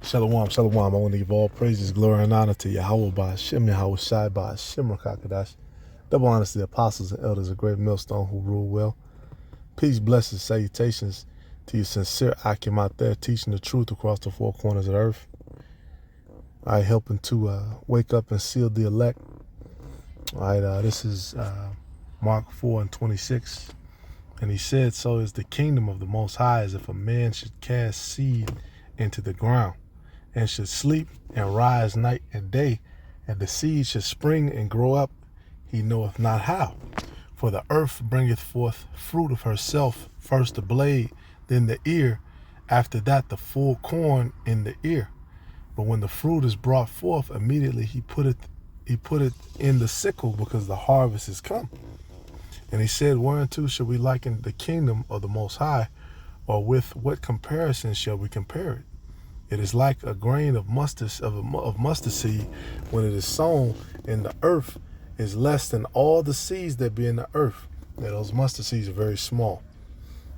Shalom, shalom. I want to give all praises, glory, and honor to Yahweh by Hashem, Yahweh Shai by Hashem Rakakadash. Double honors to the apostles and elders of Great Millstone who rule well. Peace, blessings, salutations to your sincere Akim out there teaching the truth across the four corners of the earth. I helping to wake up and seal the elect. All right, this is Mark 4:26. And he said, so is the kingdom of the Most High as if a man should cast seed into the ground, and should sleep and rise night and day, and the seed should spring and grow up, he knoweth not how. For the earth bringeth forth fruit of herself, first the blade, then the ear, after that the full corn in the ear. But when the fruit is brought forth, immediately he put it in the sickle, because the harvest is come. And he said, whereunto shall we liken the kingdom of the Most High, or with what comparison shall we compare it? It is like a grain of mustard seed, when it is sown in the earth, is less than all the seeds that be in the earth. Now, those mustard seeds are very small.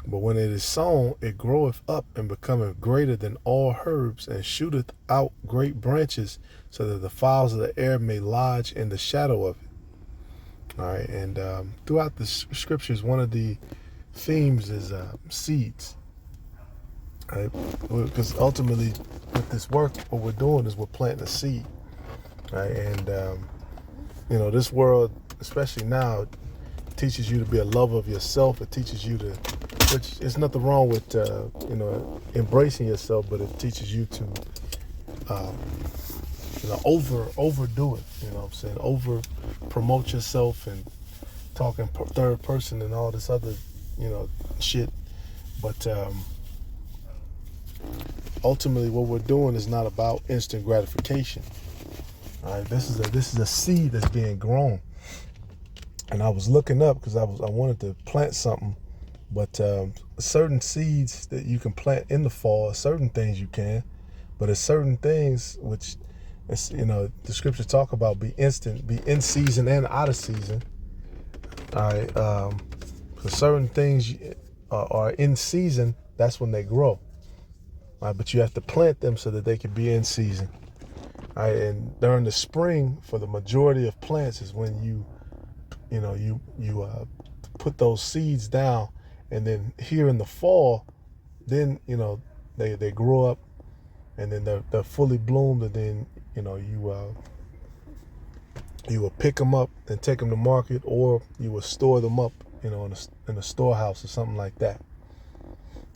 But when it is sown, it groweth up and becometh greater than all herbs, and shooteth out great branches, so that the fowls of the air may lodge in the shadow of it. All right, and throughout the scriptures, one of the themes is seeds. Right? Because ultimately, with this work, what we're doing is we're planting a seed. Right? And, this world, especially now, teaches you to be a lover of yourself. It teaches you to, which is nothing wrong with, embracing yourself, but it teaches you to, overdo it. You know what I'm saying? Over promote yourself and talking third person and all this other, shit. But, ultimately, what we're doing is not about instant gratification. All right, this is a seed that's being grown, and I was looking up because I wanted to plant something, but certain seeds that you can plant in the fall, certain things you can, but there's certain things which, the scriptures talk about be instant, be in season and out of season. All right, so certain things are in season. That's when they grow. Right, but you have to plant them so that they can be in season. Right, and during the spring, for the majority of plants, is when you put those seeds down, and then here in the fall, then they grow up, and then they're fully bloomed, and then you will pick them up and take them to market, or you will store them up in a storehouse or something like that.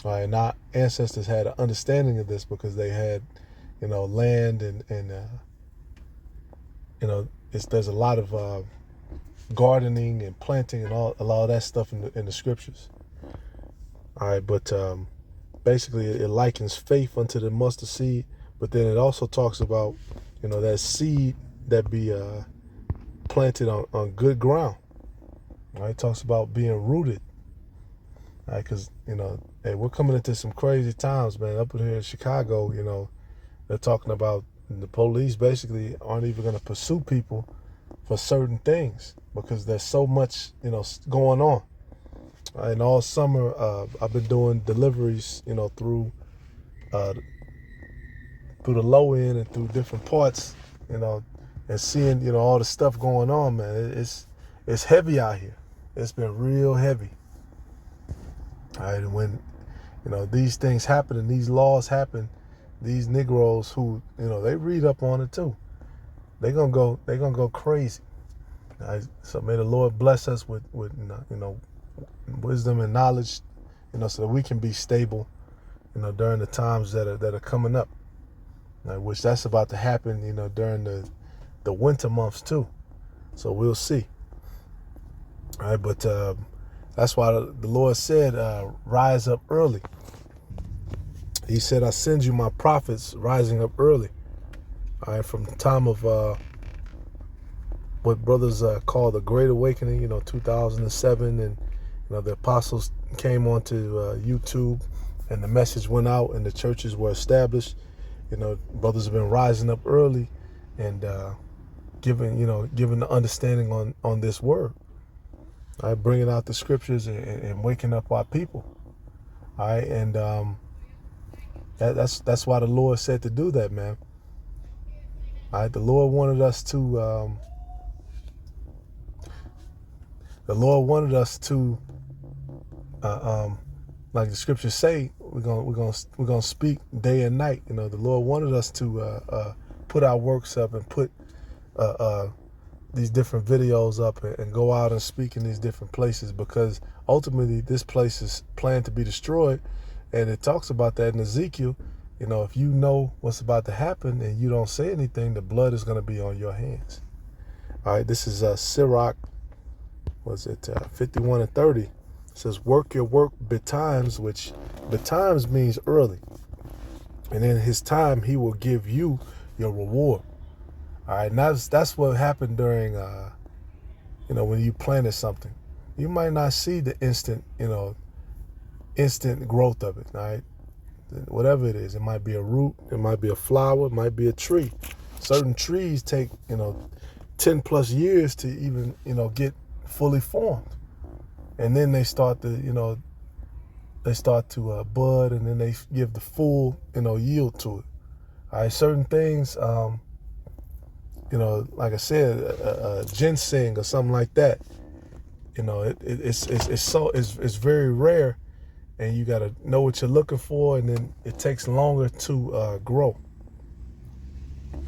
All right, and our ancestors had an understanding of this because they had, land and there's a lot of gardening and planting and a lot of that stuff in the scriptures. All right, but basically it likens faith unto the mustard seed, but then it also talks about, that seed that be planted on good ground. All right, it talks about being rooted. All right, because, hey, we're coming into some crazy times, man. Up here in Chicago, they're talking about the police basically aren't even going to pursue people for certain things because there's so much, going on. And all summer, I've been doing deliveries, through the low end and through different parts, and seeing, all the stuff going on, man. It's heavy out here. It's been real heavy. All right, and when, these things happen and these laws happen, these Negroes who, they read up on it too. They're gonna go crazy. All right, so may the Lord bless us with wisdom and knowledge, so that we can be stable, during the times that are coming up. All right, which that's about to happen, during the winter months too. So we'll see. All right, but that's why the Lord said, rise up early. He said, I send you my prophets rising up early. All right, from the time of what brothers call the Great Awakening, 2007. And, the apostles came onto YouTube and the message went out and the churches were established. Brothers have been rising up early and giving the understanding on this word. All right, bringing out the scriptures and waking up our people. All right, and That's why the Lord said to do that, man. All right, the Lord wanted us to. The Lord wanted us to, like the scriptures say, we're gonna speak day and night. You know, the Lord wanted us to put our works up and put these different videos up and go out and speak in these different places, because ultimately this place is planned to be destroyed, and it talks about that in Ezekiel. You know, if you know what's about to happen and you don't say anything, the blood is going to be on your hands. All right, this is Sirach, 51 and 30. It says, work your work betimes, which betimes means early. And in his time, he will give you your reward. All right, and that's what happened during, when you planted something. You might not see the instant growth of it, all right? Whatever it is, it might be a root, it might be a flower, it might be a tree. Certain trees take, 10 plus years to even, get fully formed. And then they start to, bud, and then they give the full, yield to it. All right, certain things, like I said, ginseng or something like that, it's very rare, and you got to know what you're looking for, and then it takes longer to grow. All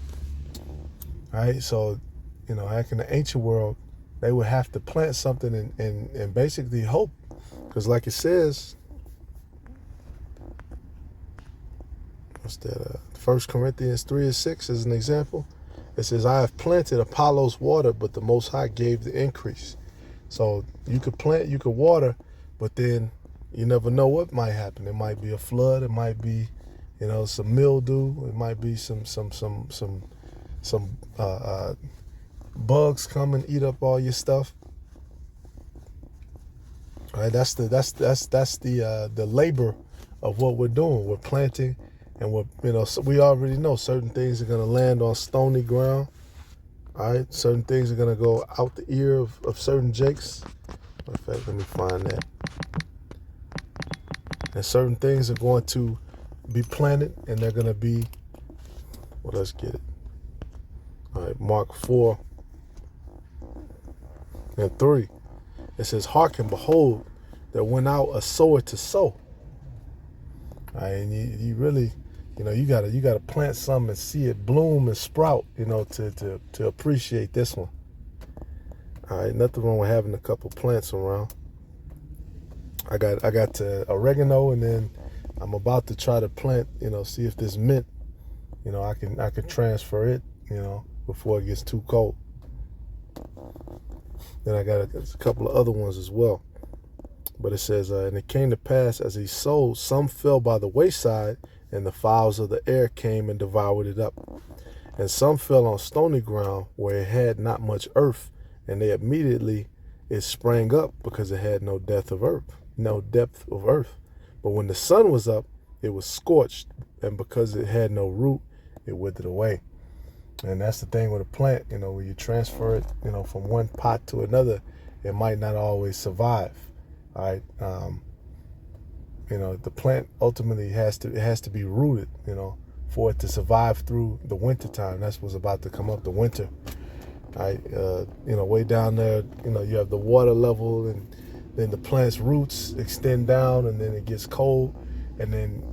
right, so, back in the ancient world, they would have to plant something and basically hope, because like it says, what's that? 1 Corinthians 3:6 is an example. It says, I have planted, Apollos water, but the Most High gave the increase. So you could plant, you could water, but then you never know what might happen. It might be a flood. It might be, some mildew. It might be some bugs come and eat up all your stuff. All right, that's the labor of what we're doing. We're planting, and so we already know certain things are gonna land on stony ground. All right, certain things are gonna go out the ear of certain jakes. In fact, let me find that. And certain things are going to be planted, and they're gonna be. Well, let's get it. All right, Mark 4 and 3. It says, hearken, behold, there went out a sower to sow. All right, and you really, you gotta plant something and see it bloom and sprout, to appreciate this one. All right, nothing wrong with having a couple plants around. I got oregano, and then I'm about to try to plant, see if this mint, I can transfer it, before it gets too cold. Then I got a couple of other ones as well. But it says, and it came to pass as he sowed, some fell by the wayside, and the fowls of the air came and devoured it up. And some fell on stony ground where it had not much earth, and it sprang up because it had no depth of earth. But when the sun was up, it was scorched, and because it had no root, it withered away. And that's the thing with a plant, when you transfer it, from one pot to another, it might not always survive. All right. The plant ultimately has to be rooted, for it to survive through the winter time. That's what's about to come up, the winter. All right. Way down there, you have the water level, and then the plant's roots extend down, and then it gets cold, and then,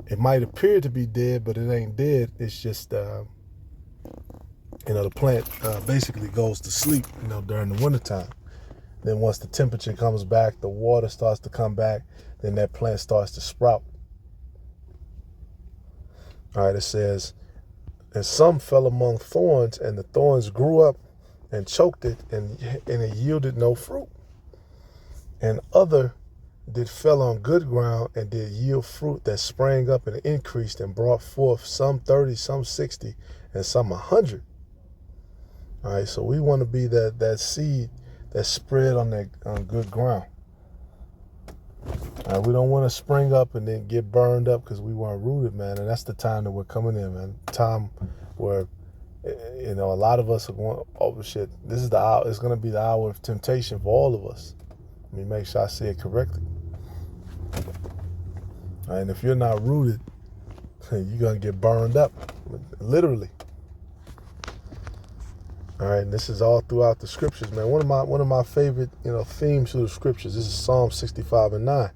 it might appear to be dead, but it ain't dead. It's just, the plant basically goes to sleep, during the wintertime. Then once the temperature comes back, the water starts to come back, then that plant starts to sprout. All right, it says, and some fell among thorns, and the thorns grew up and choked it, and it yielded no fruit. And other did fell on good ground, and did yield fruit that sprang up and increased, and brought forth some 30, some 60, and some 100. All right, so we want to be that seed that's spread on good ground. All right, we don't want to spring up and then get burned up because we weren't rooted, man. And that's the time that we're coming in, man. Time where, a lot of us are going, oh shit, this is the hour. It's going to be the hour of temptation for all of us. Let me make sure I say it correctly. All And if you're not rooted, you're going to get burned up, literally. All right, and this is all throughout the scriptures, man. One of my favorite, themes through the scriptures. This is Psalm 65:9.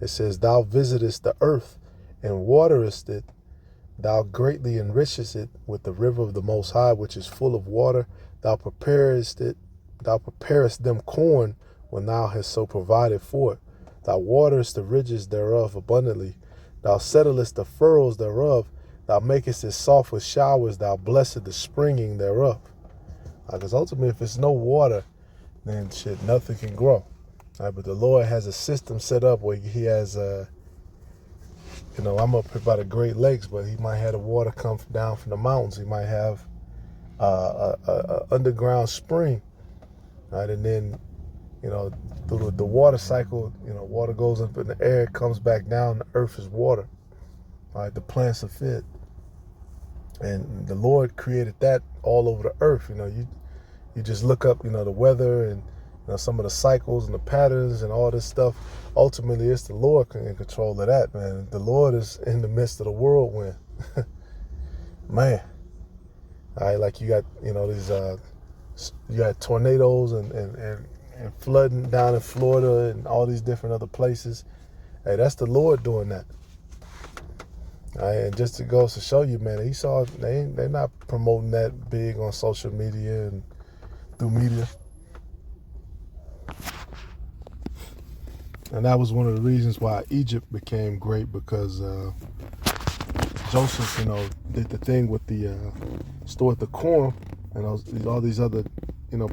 It says, "Thou visitest the earth and waterest it. Thou greatly enrichest it with the river of the Most High, which is full of water. Thou preparest them corn when thou hast so provided for it. Thou waterest the ridges thereof abundantly. Thou settlest the furrows thereof. Thou makest it soft with showers. Thou blessest the springing thereof." Because ultimately, if it's no water, then nothing can grow. All right, but the Lord has a system set up where he has, I'm up here by the Great Lakes, but he might have the water come down from the mountains. He might have a underground spring, right? And then, through the water cycle, water goes up in the air, comes back down. The earth is water. All right, the plants are fed. And the Lord created that all over the earth. You just look up, the weather and some of the cycles and the patterns and all this stuff. Ultimately, it's the Lord in control of that, man. The Lord is in the midst of the whirlwind. Man. All right, like you got, these, you got tornadoes and flooding down in Florida and all these different other places. Hey, that's the Lord doing that. All right, and just to go to show you, man, they're not promoting that big on social media and through media. And that was one of the reasons why Egypt became great, because Joseph, did the thing with the stored the corn, and all these other,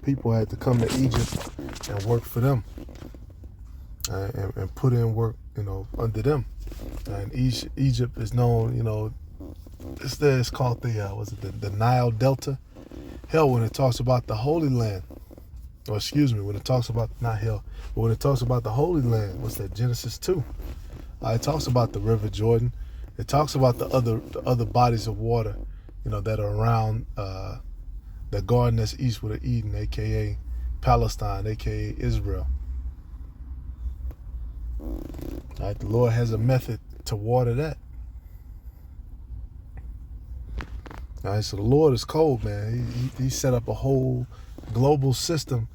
people had to come to Egypt and work for them, and put in work, under them. And Egypt is known, it's called the Nile Delta. Hell, when it talks about the Holy Land, when it talks about, not hell, but when it talks about the Holy Land, what's that, Genesis 2? It talks about the River Jordan. It talks about the other bodies of water, that are around the garden that's eastward of Eden, a.k.a. Palestine, a.k.a. Israel. All right, the Lord has a method to water that. All right, so the Lord is cold, man. He set up a whole global system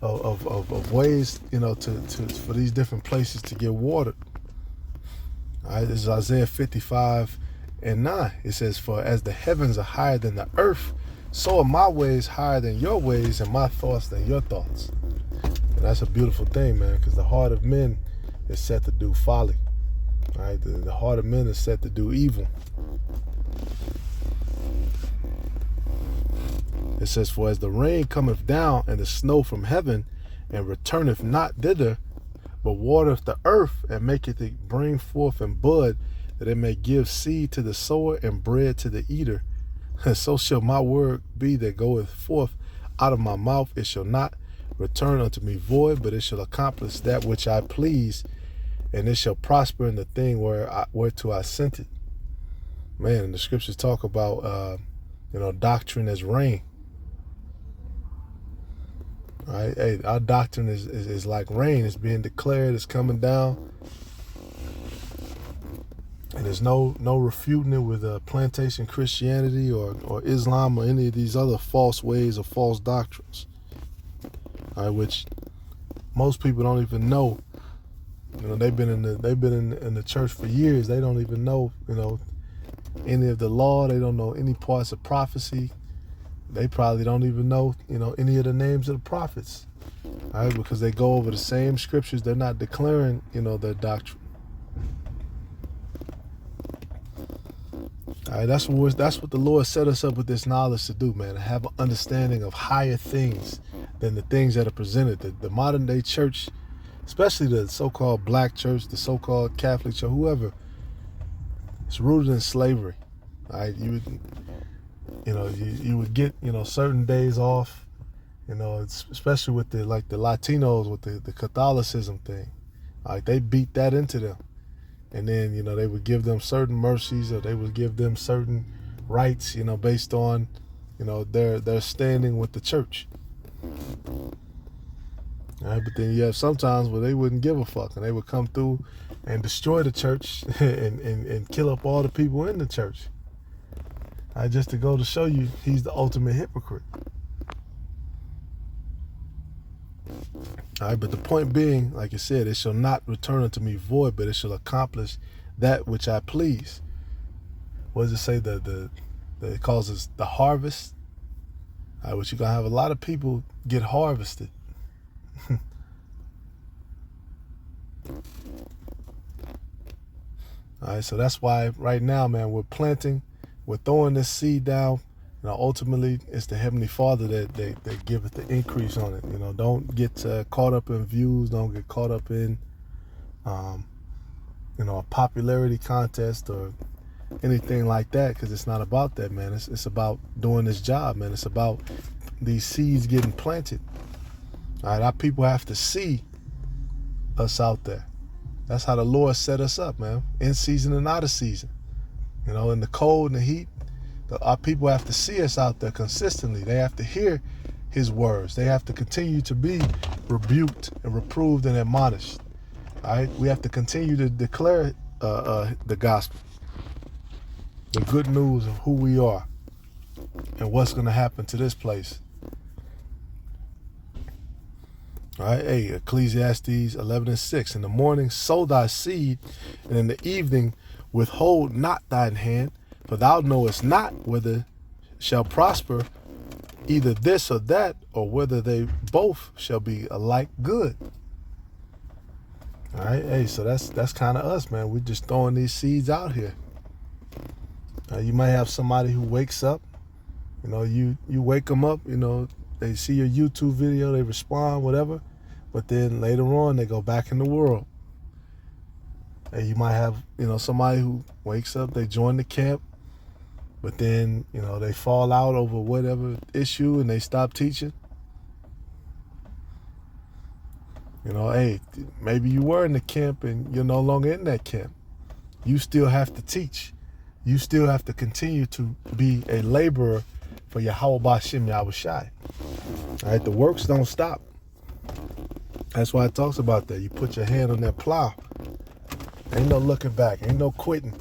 of ways, for these different places to get watered. All right, this is Isaiah 55:9. It says, "For as the heavens are higher than the earth, so are my ways higher than your ways, and my thoughts than your thoughts." And that's a beautiful thing, man, because the heart of men is set to do folly. All right, the heart of men is set to do evil. It says, "For as the rain cometh down and the snow from heaven, and returneth not thither, but watereth the earth, and maketh it bring forth and bud, that it may give seed to the sower and bread to the eater. And so shall my word be that goeth forth out of my mouth. It shall not return unto me void, but it shall accomplish that which I please, and it shall prosper in the thing whereto I sent it." Man, and the scriptures talk about, doctrine as rain. All right, hey, our doctrine is like rain. It's being declared. It's coming down, and there's no refuting it with plantation Christianity or Islam or any of these other false ways or false doctrines. All right, which most people don't even know. They've been in the church for years. They don't even know, any of the law. They don't know any parts of prophecy. They probably don't even know, any of the names of the prophets. All right, because they go over the same scriptures. They're not declaring, their doctrine. All right, that's what the Lord set us up with this knowledge to do, man. To have an understanding of higher things than the things that are presented. The modern day church, especially the so-called black church, the so-called Catholic church, whoever, it's rooted in slavery. All right, you would get, certain days off, especially with the Latinos with the Catholicism thing. Like they beat that into them. And then, they would give them certain mercies, or they would give them certain rights, based on, their standing with the church. All All right, but then you have sometimes where they wouldn't give a fuck, and they would come through and destroy the church and kill up all the people in the church. All right, just to go to show you he's the ultimate hypocrite. All right, but the point being, like I said, it shall not return unto me void, but it shall accomplish that which I please. What does it say? That it causes the harvest. All right, which you're gonna have a lot of people get harvested. All right, so that's why right now, man, we're planting, we're throwing this seed down. You know, ultimately, it's the Heavenly Father that giveth the increase on it. You know, don't get caught up in views. Don't get caught up in, you know, a popularity contest or anything like that, because it's not about that, man. It's about doing this job, man. It's about these seeds getting planted. All right, our people have to see us out there. That's how the Lord set us up, man. In season and out of season. You know, in the cold and the heat, our people have to see us out there consistently. They have to hear his words. They have to continue to be rebuked and reproved and admonished. All right, we have to continue to declare the gospel, the good news of who we are and what's going to happen to this place. All right, hey, Ecclesiastes 11:6. In the morning sow thy seed, and in the evening withhold not thine hand, for thou knowest not whether shall prosper either this or that, or whether they both shall be alike good. All right, hey, so that's kind of us, man. We're just throwing these seeds out here. You might have somebody who wakes up, you know, you wake them up, you know, they see your YouTube video, they respond, whatever, but then later on they go back in the world. And you might have, you know, somebody who wakes up, they join the camp, but then, you know, they fall out over whatever issue and they stop teaching. You know, hey, maybe you were in the camp and you're no longer in that camp. You still have to teach. You still have to continue to be a laborer for Yahweh B'Shem Yahushai. All right, the works don't stop. That's why it talks about that. You put your hand on that plow. Ain't no looking back. Ain't no quitting.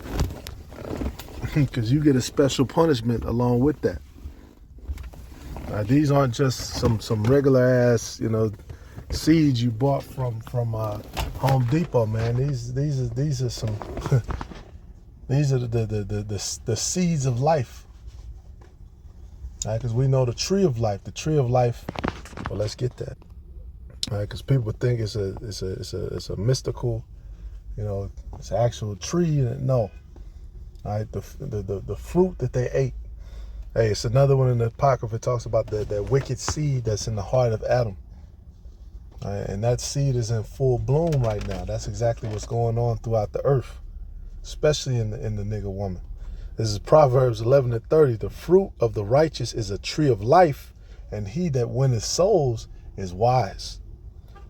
Because you get a special punishment along with that. These aren't just some regular ass, you know, seeds you bought from Home Depot, man. These are some these are the seeds of life. Because we know the tree of life. The tree of life. Well, let's get that. Because people think it's a mystical, you know, it's an actual tree. No. All right, the fruit that they ate. Hey, it's another one in the Apocrypha. It talks about that wicked seed that's in the heart of Adam. All right, and that seed is in full bloom right now. That's exactly what's going on throughout the earth, especially in the nigger woman. This is Proverbs 11:30. The fruit of the righteous is a tree of life, and he that winneth souls is wise.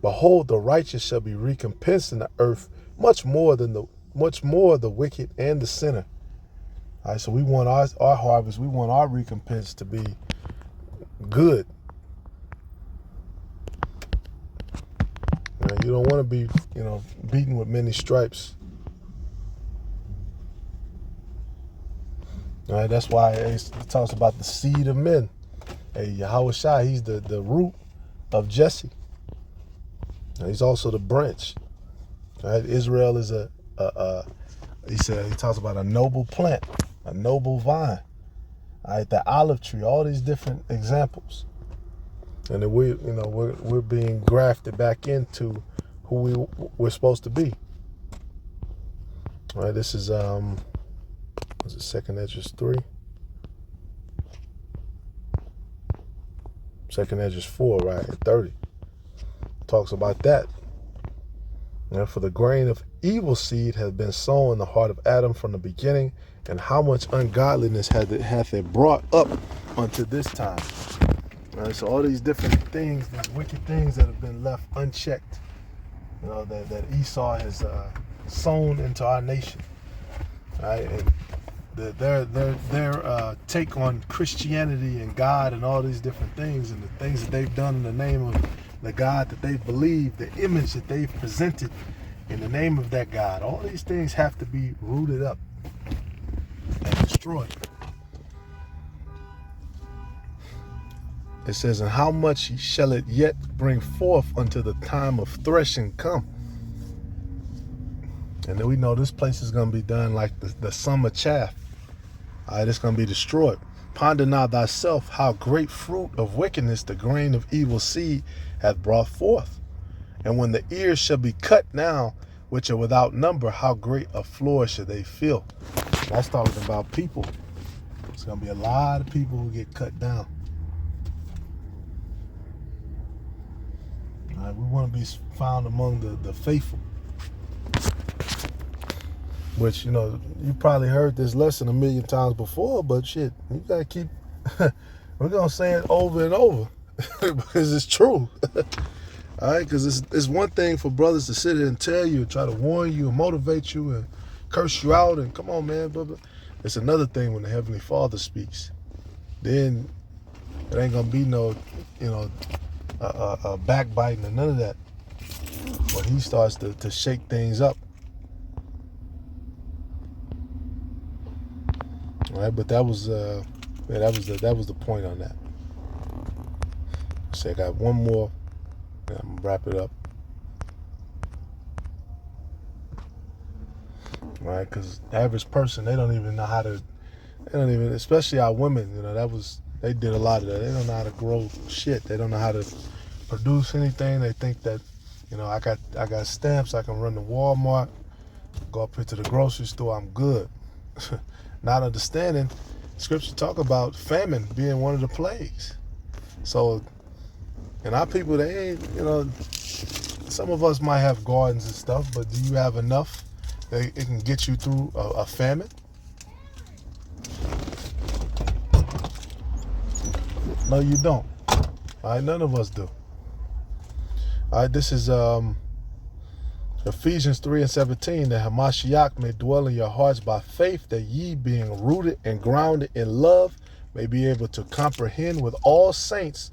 Behold, the righteous shall be recompensed in the earth much more the wicked and the sinner. All right, so we want our harvest, we want our recompense to be good. You don't want to be, you know, beaten with many stripes. All right, that's why it talks about the seed of men. Hey, Yahweh Shai, he's the root of Jesse. He's also the branch. All right, Israel is he talks about a noble plant, a noble vine. All right, the olive tree, all these different examples. And then we're being grafted back into who we're supposed to be. All right, this is was it 2nd Esdras 3? 2nd Esdras 4, right? 30. Talks about that. And for the grain of evil seed has been sown in the heart of Adam from the beginning, and how much ungodliness hath it brought up unto this time. All right, so all these different things, these wicked things that have been left unchecked, you know, that Esau has sown into our nation. All right, and their take on Christianity and God and all these different things, and the things that they've done in the name of the God that they believe, the image that they've presented in the name of that God. All these things have to be rooted up and destroyed. It says, and how much shall it yet bring forth until the time of threshing come? And then we know this place is going to be done like the summer chaff. All right, it's going to be destroyed. Ponder now thyself how great fruit of wickedness the grain of evil seed hath brought forth. And when the ears shall be cut now, which are without number, how great a floor should they fill? That's talking about people. There's going to be a lot of people who get cut down. All right, we want to be found among the faithful. Which, you know, you probably heard this lesson a million times before, but shit, you got to keep, we're going to say it over and over because it's true. All right, because it's one thing for brothers to sit here and tell you, try to warn you and motivate you and curse you out and come on, man. But it's another thing when the Heavenly Father speaks. Then it ain't going to be no, you know, backbiting and none of that. When he starts to shake things up. All right, but that was the point on that. So I got one more, and I'm gonna wrap it up. All right, because the average person, they don't even know how to. They don't even, especially our women. You know, they did a lot of that. They don't know how to grow shit. They don't know how to produce anything. They think that, you know, I got stamps. I can run to Walmart, go up here to the grocery store. I'm good. Not understanding, scripture talk about famine being one of the plagues. So, and our people, they ain't, you know, some of us might have gardens and stuff, but do you have enough that it can get you through a famine? No, you don't. All right, none of us do. All right, this is Ephesians 3:17, that Hamashiach may dwell in your hearts by faith, that ye, being rooted and grounded in love, may be able to comprehend with all saints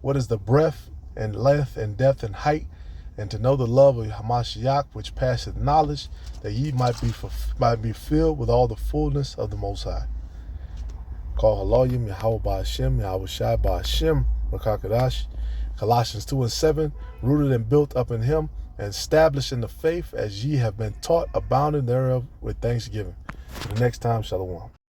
what is the breadth and length and depth and height, and to know the love of Hamashiach, which passeth knowledge, that ye might be filled with all the fullness of the Most High. Call Haloyim Yahweh Ba'Hashem, Yahweh Shai Ba'Hashem, Rakakadash. Colossians 2:7, rooted and built up in him, and established in the faith as ye have been taught, abounding thereof with thanksgiving. Till the next time, Shalom.